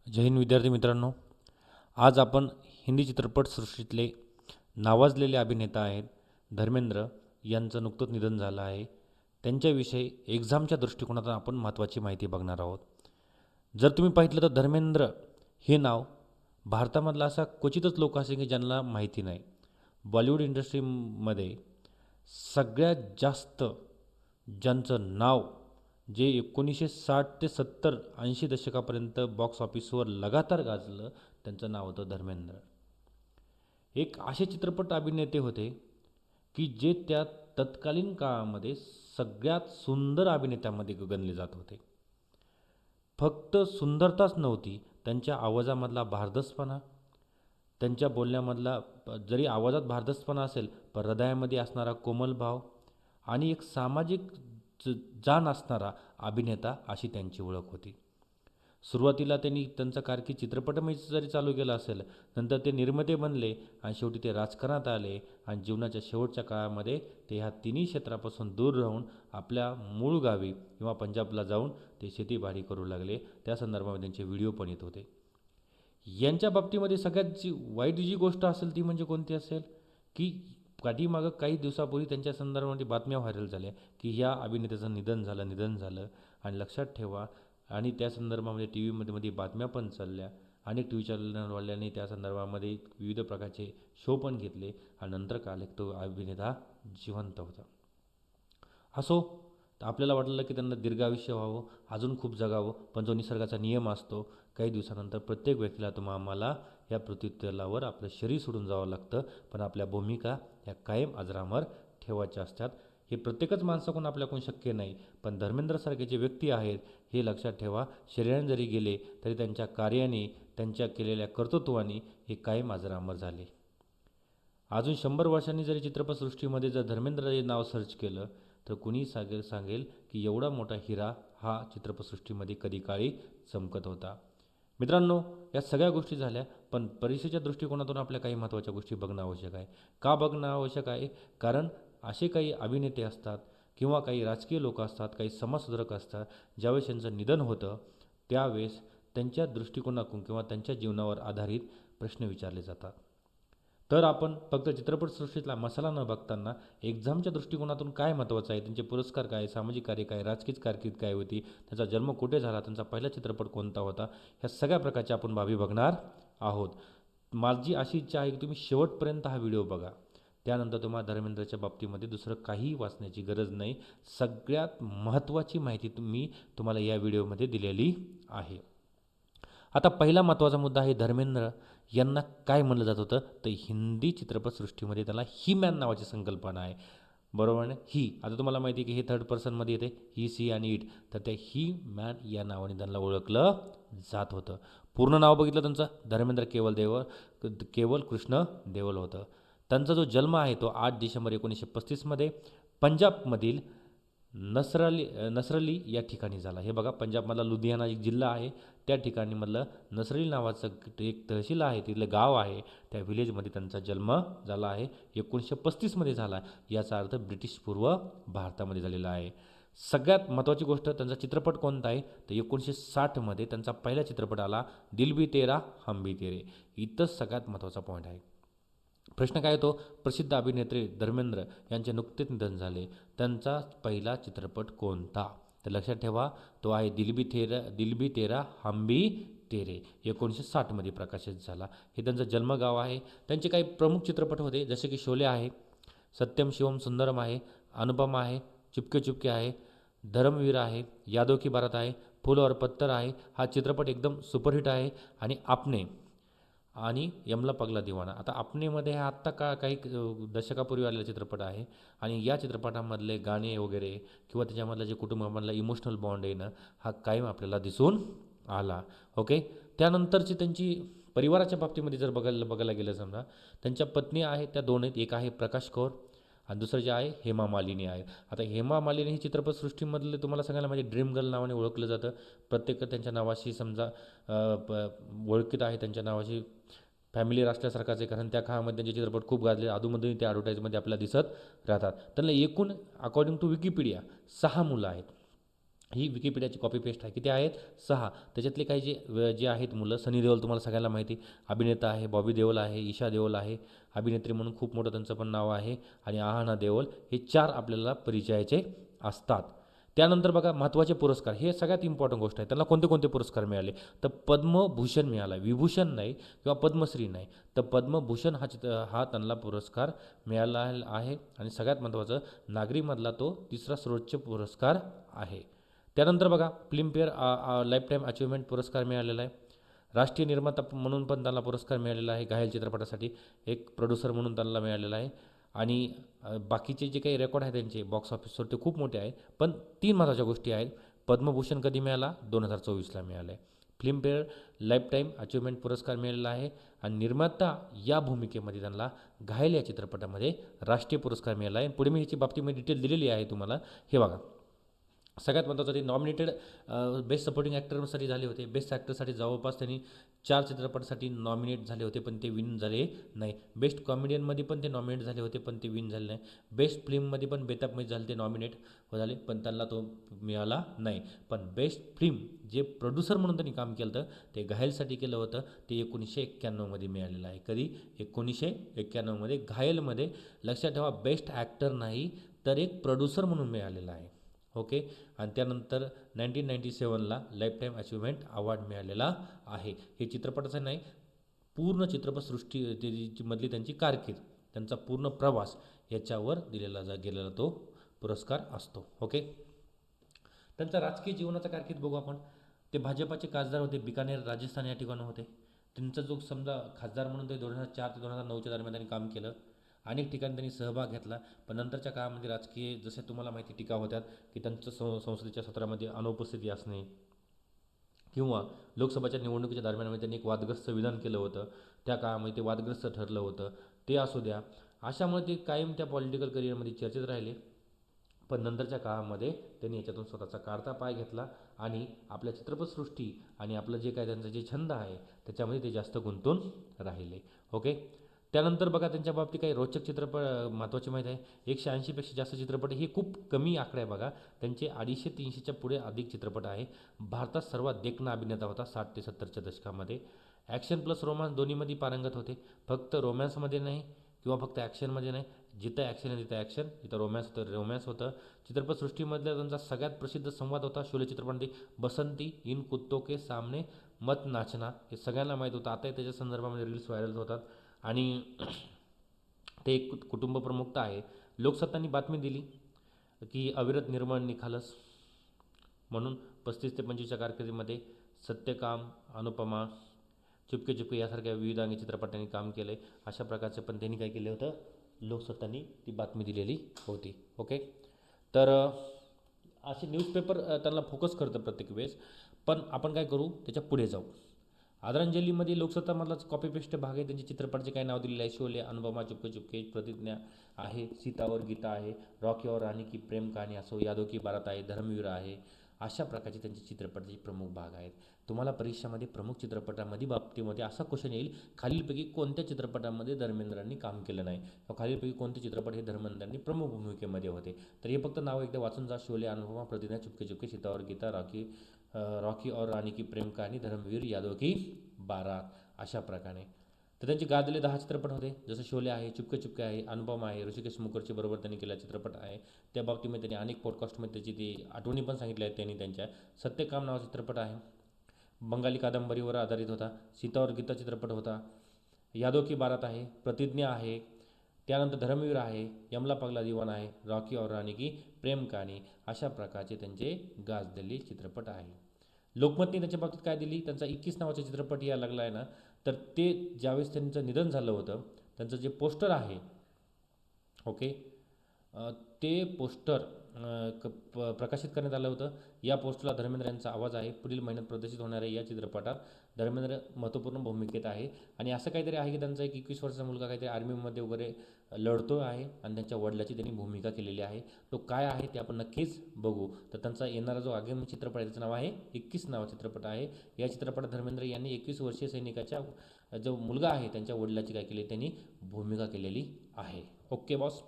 जय हिंद विद्यार्थी मित्रांनो. आज आपण हिंदी चित्रपटसृष्टीतले नावाजलेले अभिनेता आहेत धर्मेंद्र यांचं नुकतंच निधन झालं आहे. त्यांच्याविषयी एक्झामच्या दृष्टिकोनातून आपण महत्त्वाची माहिती बघणार आहोत. जर तुम्ही पाहितलं तर धर्मेंद्र हे नाव भारतामधला असा क्वचितच लोक असेल की ज्यांना माहिती नाही. बॉलिवूड इंडस्ट्रीमध्ये सगळ्यात जास्त ज्यांचं नाव जे 1960 ते 70-80 दशकापर्यंत बॉक्स ऑफिसवर लगातार गाजलं त्यांचं नाव होतं धर्मेंद्र. एक असे चित्रपट अभिनेते होते की जे त्या तत्कालीन काळामध्ये सगळ्यात सुंदर अभिनेत्यामध्ये गणले जात होते. फक्त सुंदरताच नव्हती, त्यांच्या आवाजामधला भारदस्तपणा, त्यांच्या बोलण्यामधला जरी आवाजात भारदस्तपणा असेल पण हृदयामध्ये असणारा कोमल भाव आणि एक सामाजिक जाण असणारा अभिनेता अशी त्यांची ओळख होती. सुरुवातीला त्यांनी त्यांचा कारकीर्द चित्रपटमध्ये जरी चालू केला असेल, नंतर ते निर्माते बनले आणि शेवटी ते राजकारणात आले आणि जीवनाच्या शेवटच्या काळामध्ये ते ह्या तिन्ही क्षेत्रापासून दूर राहून आपल्या मूळ गावी किंवा पंजाबला जाऊन ते शेतीबाडी करू लागले. त्या संदर्भामध्ये त्यांचे व्हिडिओ पण येत होते. यांच्या बाबतीमध्ये सगळ्यात जी वाईट जी गोष्ट असेल ती म्हणजे कोणती असेल की पाठीमागं काही दिवसापूर्वी त्यांच्या संदर्भामध्ये बातम्या व्हायरल झाल्या की ह्या अभिनेत्याचं निधन झालं आणि लक्षात ठेवा. आणि त्या संदर्भामध्ये टी व्हीमध्ये बातम्या पण चालल्या. अनेक टी व्ही चॅनलवाल्यांनी त्या संदर्भामध्ये विविध प्रकारचे शो पण घेतले आणि नंतर कळालं की तो अभिनेता जिवंत होता. असो, तर आपल्याला वाटलं की त्यांना दीर्घायुष्य व्हावं, अजून खूप जगावं, पण जो निसर्गाचा नियम असतो काही दिवसानंतर प्रत्येक व्यक्तीला आम्हाला या पृथ्वीतलावर आपलं शरीर सोडून जावं लागतं, पण आपल्या भूमिका ह्या कायम अजरामर ठेवायच्या असतात. हे प्रत्येकच माणसाकडून आपल्याकडून शक्य नाही, पण धर्मेंद्रसारखे जे व्यक्ती आहेत हे लक्षात ठेवा, शरीराने जरी गेले तरी त्यांच्या कार्याने, त्यांच्या केलेल्या कर्तृत्वाने हे कायम अजरामर झाले. अजून 100 वर्षांनी जरी चित्रपटसृष्टीमध्ये जर धर्मेंद्र हे नाव सर्च केलं तर कुणी सांगेल की एवढा मोठा हिरा हा चित्रपटसृष्टीमध्ये कधी काळी चमकत होता. मित्रांनो, या सगळ्या गोष्टी झाल्या, पण परीक्षेच्या दृष्टिकोनातून आपल्या काही महत्त्वाच्या गोष्टी बघणं आवश्यक आहे. का बघणं आवश्यक आहे? कारण असे काही अभिनेते असतात किंवा काही राजकीय लोक असतात, काही समाजसुधारक असतात, ज्यावेळेस त्यांचं निधन होतं त्यावेळेस त्यांच्या दृष्टिकोनातून किंवा त्यांच्या जीवनावर आधारित प्रश्न विचारले जातात. तर आपण फक्त चित्रपटसृष्टीतला मसाला न बघताना एक्झामच्या दृष्टिकोनातून काय महत्त्वाचं आहे, त्यांचे पुरस्कार काय, सामाजिक कार्य काय, राजकीय कारकीर्द काय होती, त्यांचा जन्म कुठे झाला, त्यांचा पहिला चित्रपट कोणता होता, ह्या सगळ्या प्रकारच्या आपण बाबी बघणार आहोत. माझी अशी इच्छा आहे की तुम्ही शेवटपर्यंत हा व्हिडिओ बघा. त्यानंतर तुम्हाला धर्मेंद्रच्या बाबतीमध्ये दुसरं काहीही वाचण्याची गरज नाही. सगळ्यात महत्त्वाची माहिती मी तुम्हाला या व्हिडिओमध्ये दिलेली आहे. आता पहिला महत्त्वाचा मुद्दा आहे धर्मेंद्र यांना काय म्हणलं जात होतं, तर हिंदी चित्रपटसृष्टीमध्ये त्याला ही मॅन नावाची संकल्पना आहे. बरोबर ना? ही आता तुम्हाला माहिती आहे की हे थर्ड पर्सनमध्ये येते, ही, सी आणि इट. तर त्या ही मॅन या नावाने त्यांना ओळखलं जात होतं. पूर्ण नाव बघितलं त्यांचं धर्मेंद्र केवल कृष्ण देवल होतं. त्यांचा जो जन्म आहे तो 8 डिसेंबर 1935मध्ये पंजाबमधील नसरली या ठिकाणी झाला. हे बघा, पंजाबमधला लुधियाना एक जिल्हा आहे, त्या ठिकाणीमधलं नसरली नावाचं एक तहसील आहे, तिथलं गाव आहे, त्या विलेजमध्ये त्यांचा जन्म झाला आहे. 1935मध्ये झाला. याचा अर्थ ब्रिटिश पूर्व भारतामध्ये झालेला आहे. सगळ्यात महत्त्वाची गोष्ट त्यांचा चित्रपट कोणता आहे, तर 1960मध्ये त्यांचा पहिला चित्रपट आला दिल भी तेरा हम भी तेरे. इथंच सगळ्यात महत्त्वाचा पॉईंट आहे. प्रश्न काय येतो, प्रसिद्ध अभिनेते धर्मेंद्र यांचे नुकतेच निधन झाले, त्यांचा पहिला चित्रपट कोणता? तर लक्षात ठेवा, तो आहे दिल भी तेरा हम भी तेरे. 1960मध्ये प्रकाशित झाला. हे त्यांचं जन्मगाव आहे. त्यांचे काही प्रमुख चित्रपट होते जसे की शोले आहे, सत्यम शिवम सुंदरम आहे, अनुपमा आहे, चुपके चुपके आहे, धर्मवीर आहे, यादव की बारात आहे, फूल और पत्थर आहे. हा चित्रपट एकदम सुपरहिट आहे. आणि आपने आणि यमला पगला दिवाना. आता आपणेमध्ये हा आत्ता काही दशकापूर्वी आलेला चित्रपट आहे आणि या चित्रपटामधले गाणे वगैरे किंवा त्याच्यामधलं जे कुटुंबामधला इमोशनल बॉन्ड आहे ना, हा कायम आपल्याला दिसून आला. ओके. त्यानंतरची त्यांची परिवाराच्या बाबतीमध्ये जर बघायला गेलं समजा, त्यांच्या पत्नी आहेत त्या 2 आहेत. एक आहे प्रकाश कौर आणि दुसरं जे आहे हेमा मालिनी आहे. आता हेमा मालिनी ही चित्रपटसृष्टीमधले तुम्हाला सांगायला म्हणजे ड्रीम गर्ल नावाने ओळखलं जातं. प्रत्येक त्यांच्या नावाशी समजा ओळखीत आहे, त्यांच्या नावाशी फॅमिली राष्ट्रासारखाच आहे, कारण त्या काळामध्ये त्यांचे चित्रपट खूप गाजले. अधूनमधून त्या ॲडव्हर्टाईजमध्ये आपल्याला दिसत राहतात. त्यांना एकूण अकॉर्डिंग टू विकिपीडिया 6 मुलं आहेत. ही विकिपीडियाची कॉपी पेस्ट आहे. किती आहेत? 6. त्याच्यातले काही जे आहेत मुलं, सनी देओल तुम्हाला सगळ्यांना माहिती अभिनेता आहे, बॉबी देओल आहे, ईशा देओल आहे, अभिनेत्री म्हणून खूप मोठं त्यांचं पण नाव आहे, आणि आहाना देओल, हे 4 आपल्याला परिचयाचे असतात. त्यानंतर बघा महत्त्वाचे पुरस्कार, हे सगळ्यात इम्पॉर्टंट गोष्ट आहे. त्यांना कोणते कोणते पुरस्कार मिळाले? तर पद्मभूषण मिळाला, विभूषण नाही किंवा पद्मश्री नाही, तर पद्मभूषण हा त्यांना पुरस्कार मिळाला आहे. आणि सगळ्यात महत्त्वाचं, नागरीमधला तो 3रा सर्वोच्च पुरस्कार आहे. त्यानंतर बघा फिल्मफेअर लाईफटाईम अचिव्हमेंट पुरस्कार मिळालेला आहे. राष्ट्रीय निर्माता म्हणून पण त्यांना पुरस्कार मिळालेला आहे घायल चित्रपटासाठी. एक प्रोड्युसर म्हणून त्यांना मिळालेला आहे. आणि बाकीचे जे काही रेकॉर्ड आहे त्यांचे बॉक्स ऑफिसवर ते खूप मोठे आहे. पण 3 महत्त्वाच्या गोष्टी आहेत. पद्मभूषण कधी मिळाला? 2024ला मिळाला आहे. फिल्मफेअर लाईफटाईम अचिव्हमेंट पुरस्कार मिळालेला आहे. आणि निर्माता या भूमिकेमध्ये त्यांना घायल या चित्रपटामध्ये राष्ट्रीय पुरस्कार मिळाला आहे. पुढे मी ह्याची बाबतीमध्ये डिटेल दिलेली आहे तुम्हाला. हे बघा, सगळ्यात महत्त्वाचं ते नॉमिनेटेड बेस्ट सपोर्टिंग ॲक्टरसाठी झाले होते. बेस्ट ॲक्टरसाठी जवळपास त्यांनी 4 चित्रपटासाठी नॉमिनेट झाले होते, पण ते विन झाले नाही. बेस्ट कॉमेडियनमध्ये पण ते नॉमिनेट झाले होते, पण ते विन झाले नाही. बेस्ट फिल्ममध्ये पण बेताबमध्ये झाले, ते नॉमिनेट झाले, पण त्यांना तो मिळाला नाही. पण बेस्ट फिल्म जे प्रोड्युसर म्हणून त्यांनी काम केलं होतं ते घायलसाठी केलं होतं, ते 1991मध्ये मिळालेलं आहे. कधी? 1991मध्ये घायलमध्ये. लक्षात ठेवा, बेस्ट ॲक्टर नाही तर एक प्रोड्युसर म्हणून मिळालेला आहे. ओके. आणि त्यानंतर 1997ला लाईफटाईम अचिव्हमेंट अवॉर्ड मिळालेला आहे. हे चित्रपटाचं नाही, पूर्ण चित्रपटसृष्टी मधली त्यांची कारकीर्द, त्यांचा पूर्ण प्रवास याच्यावर गेलेला तो पुरस्कार असतो. ओके. त्यांचा राजकीय जीवनाचा कारकीर्द बघू आपण. ते भाजपाचे खासदार होते, बिकानेर राजस्थान या ठिकाणी होते. त्यांचा जो समजा खासदार म्हणून ते 2004 ते 2009च्या दरम्यान त्यांनी काम केलं. अनेक ठिकाणी त्यांनी सहभाग घेतला. पण नंतरच्या काळामध्ये राजकीय जसे तुम्हाला माहिती टीका होत्यात की त्यांचं संसदेच्या सत्रामध्ये अनुपस्थिती असणे, किंवा लोकसभेच्या निवडणुकीच्या दरम्यान त्यांनी एक वादग्रस्त विधान केलं होतं, त्या काळामध्ये ते वादग्रस्त ठरलं होतं, ते असू द्या. अशामुळे ते कायम त्या पॉलिटिकल करिअरमध्ये चर्चेत राहिले. पण नंतरच्या काळामध्ये त्यांनी याच्यातून स्वतःचा काढता पाय घेतला आणि आपल्या चित्रपटसृष्टी आणि आपलं जे काय त्यांचा जे छंद आहे त्याच्यामध्ये ते जास्त गुंतून राहिले. ओके. त्यानंतर बघा, त्यांच्या बाबतीत काही रोचक चित्रपट महत्त्वाची माहिती आहे. 180पेक्षा जास्त चित्रपट, हे खूप कमी आकडे आहे बघा. त्यांचे 250-300च्या पुढे अधिक चित्रपट आहे. भारतात सर्वात देखणा अभिनेता होता 60 ते 70च्या दशकामध्ये. ॲक्शन प्लस रोमांस दोन्हीमध्ये पारंगत होते. फक्त रोमॅन्समध्ये नाही किंवा फक्त ॲक्शनमध्ये नाही, जिथं ॲक्शन आहे तिथं ॲक्शन, जिथं रोमॅन्स होतं रोमॅन्स होतं. चित्रपटसृष्टीमधला त्यांचा सगळ्यात प्रसिद्ध संवाद होता शोले चित्रपटामध्ये, बसंती इन कुत्तों के सामने मत नाचना. हे सगळ्यांना माहीत होतं. आताही त्याच्या संदर्भामध्ये रील्स व्हायरल होतात. आणि ते एक कुटुंबप्रमुखता आहे. लोकसत्तांनी बातमी दिली की अविरत निर्मळ निखालस म्हणून 35 ते 25च्या कारकिर्दीमध्ये सत्यकाम, अनुपमा, चुपके चुपके यासारख्या विविध अंगी चित्रपटांनी काम केलं आहे. अशा प्रकारचं पण त्यांनी काय केलं होतं, लोकसत्तांनी ती बातमी दिलेली होती. ओके. तर असे न्यूजपेपर त्यांना फोकस करतं प्रत्येक वेळेस. पण आपण काय करू, त्याच्या पुढे जाऊ. आदरांजलीमध्ये लोकसत्तामधलाच कॉपी पेस्ट भाग आहे. त्यांचे चित्रपटाचे काय नाव दिलेलं आहे, शोले, अनुपमा, चुपके चुपके, प्रतिज्ञा आहे, सीता और गीता आहे, रॉकी और राणी की प्रेम कहाणी असो, यादव की बारात आहे, धर्मवीर आहे. अशा प्रकारचे त्यांचे चित्रपटाचे प्रमुख भाग आहेत. तुम्हाला परीक्षामध्ये प्रमुख चित्रपटामध्ये बाबतीमध्ये असा क्वेश्चन येईल, खालीलपैकी कोणत्या चित्रपटामध्ये धर्मेंद्रांनी काम केलं नाही, किंवा खालीलपैकी कोणते चित्रपट हे धर्मेंद्रांनी प्रमुख भूमिकेमध्ये होते. तर हे फक्त नाव एकदा वाचून जा. शोले, अनुपमा, प्रतिज्ञा, चुपके चुपके, सीता और गीता, रॉकी और राणी की प्रेम कहाणी, धर्मवीर, यादव की बारात. अशा प्रकारे तर त्यांचे गाजलेले 10 चित्रपट होते. जसं शोले आहे, चुपके चुपके आहे, अनुपमा आहे, ऋषिकेश मुखर्जी बरोबर त्यांनी केलेला चित्रपट आहे. त्या बाबतीमध्ये त्यांनी अनेक पॉडकास्टमध्ये त्याची ती आठवणी पण सांगितल्या आहेत त्यांनी त्यांच्या. सत्यकाम नावाचा चित्रपट आहे, बंगाली कादंबरीवर आधारित होता. सीता और गीता चित्रपट होता. यादव की बारात आहे, प्रतिज्ञा आहे, त्यानंतर धर्मवीर आहे, यमला पगला दिवाना आहे, रॉकी और राणी की प्रेम कहाणी. अशा प्रकारचे त्यांचे गाजलेले चित्रपट आहे. लोकमतने त्याच्या बाबतीत काय दिली, त्यांचा 21 नावाचा चित्रपट यायला लागला आहे ना, तर ते ज्यावेळेस त्यांचं निधन झालं होतं, त्यांचं जे पोस्टर आहे, ओके, ते पोस्टर प्रकाशित करण्यात आलं होतं. या पोस्टरला धर्मेंद्र यांचा आवाज आहे. पुढील महिन्यात प्रदर्शित होणाऱ्या या चित्रपटात धर्मेंद्र महत्त्वपूर्ण भूमिकेत आहे. आणि असं काहीतरी आहे की त्यांचा एक 21 वर्षाचा मुलगा काहीतरी आर्मीमध्ये वगैरे लढतो आहे आणि त्यांच्या वडिलाची त्यांनी भूमिका केलेली आहे. तो काय आहे ते आपण नक्कीच बघू. तर त्यांचा येणारा जो आगामी चित्रपट आहे त्याचं नाव आहे 21 नावा चित्रपट आहे. या चित्रपटात धर्मेंद्र यांनी 21 वर्षीय सैनिकाच्या जो मुलगा आहे त्यांच्या वडिलाची काय केली, त्यांनी भूमिका केलेली आहे. Okay boss.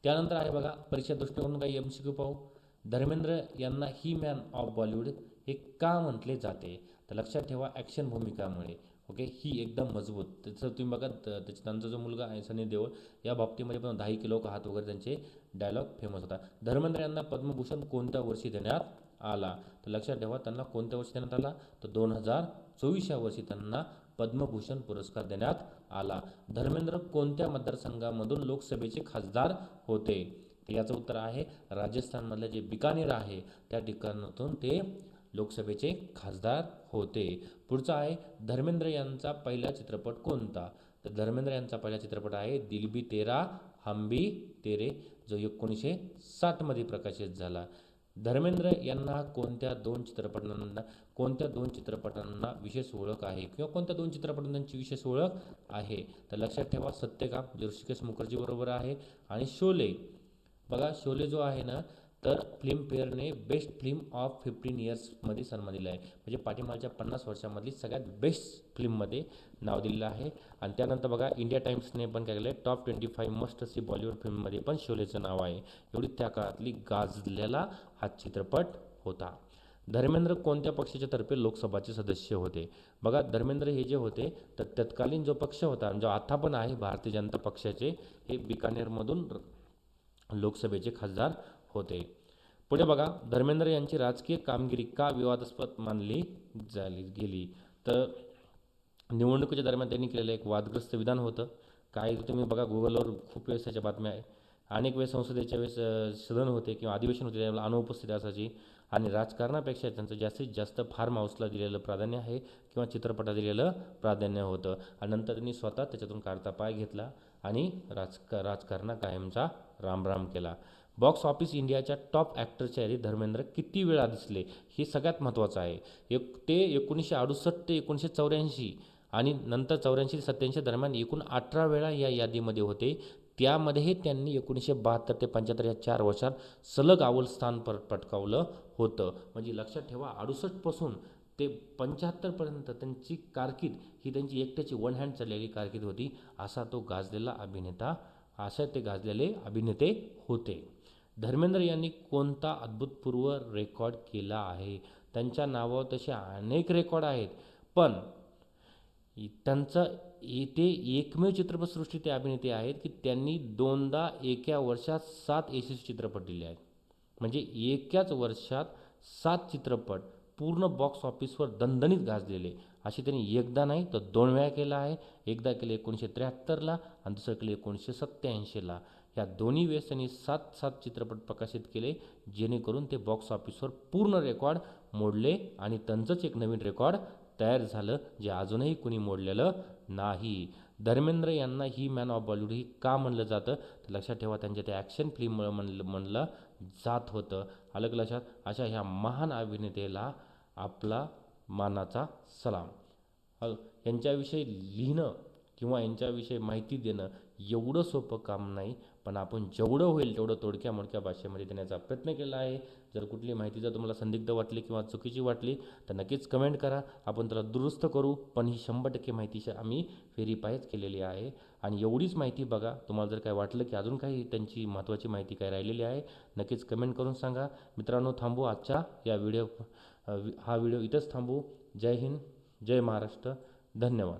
त्यानंतर आहे बघा, परीक्षा दृष्टिकोन काही MCQ पाहू. धर्मेंद्र यांना ही मॅन ऑफ बॉलिवूड हे का म्हटले जाते? तर लक्षात ठेवा, ॲक्शन भूमिकामुळे. ओके, ही एकदम मजबूत. त्याचं तुम्ही बघा त्यांचा जो मुलगा आहे सनी देओल, या बाबतीमध्ये पण 10 किलो का हात वगैरे त्यांचे डायलॉग फेमस होता. धर्मेंद्र यांना पद्मभूषण कोणत्या वर्षी देण्यात आला? तर लक्षात ठेवा, त्यांना कोणत्या वर्षी देण्यात आला? तर 2024 या वर्षी त्यांना पद्मभूषण पुरस्कार देण्यात आला. धर्मेंद्र कोणत्या मतदारसंघामधून लोकसभेचे खासदार होते? तर याचं उत्तर आहे राजस्थानमधलं जे बिकानेर आहे त्या ठिकाणातून ते लोकसभेचे खासदार होते. पुढचा आहे धर्मेंद्र यांचा पहिला चित्रपट कोणता? तर धर्मेंद्र यांचा पहिला चित्रपट आहे दिल भी तेरा हम भी तेरे, जो 1960 प्रकाशित झाला. धर्मेंद्र यांना कोणत्या दोन चित्रपटांना विशेष ओळख आहे किंवा कोणत्या दोन चित्रपटांची विशेष ओळख आहे? तर लक्षात ठेवा, सत्यकाम जे ऋषिकेश मुखर्जी बरोबर आहे, आणि शोले. बघा, शोले जो आहे ना, तर फिल्मफेअरने बेस्ट फिल्म ऑफ 15 इयर्समध्ये सन्मान दिला आहे. म्हणजे पाठीमागच्या 50 वर्षामधली सगळ्यात बेस्ट फिल्ममध्ये नाव दिलेलं आहे. आणि त्यानंतर बघा, इंडिया टाइम्सने पण काय केलं आहे, टॉप 25 मस्ट सी बॉलिवूड फिल्ममध्ये पण शोलेचं नाव आहे. एवढी त्या काळातली गाजलेला हा चित्रपट होता. धर्मेंद्र कोणत्या पक्षाच्या तर्फे लोकसभाचे सदस्य होते? बघा, धर्मेंद्र हे जे होते तर तत्कालीन जो पक्ष होता, जो आता पण आहे भारतीय जनता पक्षाचे, हे बिकानेरमधून लोकसभेचे खासदार होते. पुढे बघा, धर्मेंद्र यांची राजकीय कामगिरी का विवादास्पद मानली गेली? तर निवडणुकीच्या दरम्यान त्यांनी केलेलं एक वादग्रस्त विधान होतं. काय तुम्ही बघा, गुगलवर खूप वेळेस त्याच्या बातम्या आहे. अनेक वेळेस संसदेच्या वेळेस सदन होते किंवा अधिवेशन होते, त्यावेळेला अनुपस्थिती असायची. आणि राजकारणापेक्षा त्यांचं जास्तीत जास्त फार्म हाऊसला दिलेलं प्राधान्य आहे किंवा चित्रपटाला दिलेलं प्राधान्य होतं. आणि नंतर त्यांनी स्वतः त्याच्यातून काढता पाय घेतला आणि राजकारणा कायमचा रामराम केला. बॉक्स ऑफिस इंडियाच्या टॉप ॲक्टरच्या यादीत धर्मेंद्र किती वेळा दिसले? हे सगळ्यात महत्त्वाचं आहे. ते 1968 ते 1984 आणि नंतर 84 ते 87 दरम्यान एकूण 18 वेळा या यादीमध्ये होते. त्यामध्येही त्यांनी 1972 ते 75 या 4 वर्षात सलग अव्वल स्थान पटकावलं होतं. म्हणजे लक्षात ठेवा, 68 ते 75पर्यंत त्यांची कारकीर्द ही त्यांची एकट्याची वन हँड चाललेली कारकीर्द होती. असे ते गाजलेले अभिनेते होते. धर्मेंद्र यांनी कोणता अभूतपूर्व रेकॉर्ड केला आहे? त्यांच्या नावावर तसे अनेक रेकॉर्ड आहेत, पण त्यांचं ते एकमेव चित्रपटसृष्टी ते अभिनेते आहेत की त्यांनी 2दा एका वर्षात 7 यशस्वी चित्रपट दिले आहेत. म्हणजे एकाच वर्षात 7 चित्रपट पूर्ण बॉक्स ऑफिसवर दणदणीत गाजलेले. अशी त्यांनी एकदा नाही तर 2 वेळा केला आहे. एकदा केले 1973ला आणि दुसरं केले 1987ला. या दोन्ही वेळेस त्यांनी 7 चित्रपट प्रकाशित केले, जेणेकरून ते बॉक्स ऑफिसवर पूर्ण रेकॉर्ड मोडले आणि त्यांचंच एक नवीन रेकॉर्ड तयार झालं, जे अजूनही कुणी मोडलेलं नाही. धर्मेंद्र यांना ही मॅन ऑफ बॉलिवूड ही का म्हणलं जातं? तर लक्षात ठेवा, त्यांच्या त्या ॲक्शन फिल्ममुळे म्हणलं जात होतं. अलग लक्षात. अशा ह्या महान अभिनेतेला आपला मानाचा सलाम. यांच्याविषयी लिहिणं किंवा यांच्याविषयी माहिती देणं एवढं सोपं काम नाही, पण आपण जेवढं होईल तेवढं तोडक्या मोडक्या भाषेमध्ये देण्याचा प्रयत्न केला आहे. जर कुठली माहिती जर तुम्हाला संदिग्ध वाटली किंवा चुकीची वाटली तर नक्कीच कमेंट करा, आपण त्याला दुरुस्त करू. पण ही 100% माहिती आम्ही व्हेरीफायच केलेली आहे. आणि एवढीच माहिती बघा. तुम्हाला जर काय वाटलं की अजून काही त्यांची महत्त्वाची माहिती काय राहिलेली आहे, नक्कीच कमेंट करून सांगा. मित्रांनो, थांबू आजच्या हा व्हिडिओ इथंच थांबू. जय हिंद, जय महाराष्ट्र, धन्यवाद.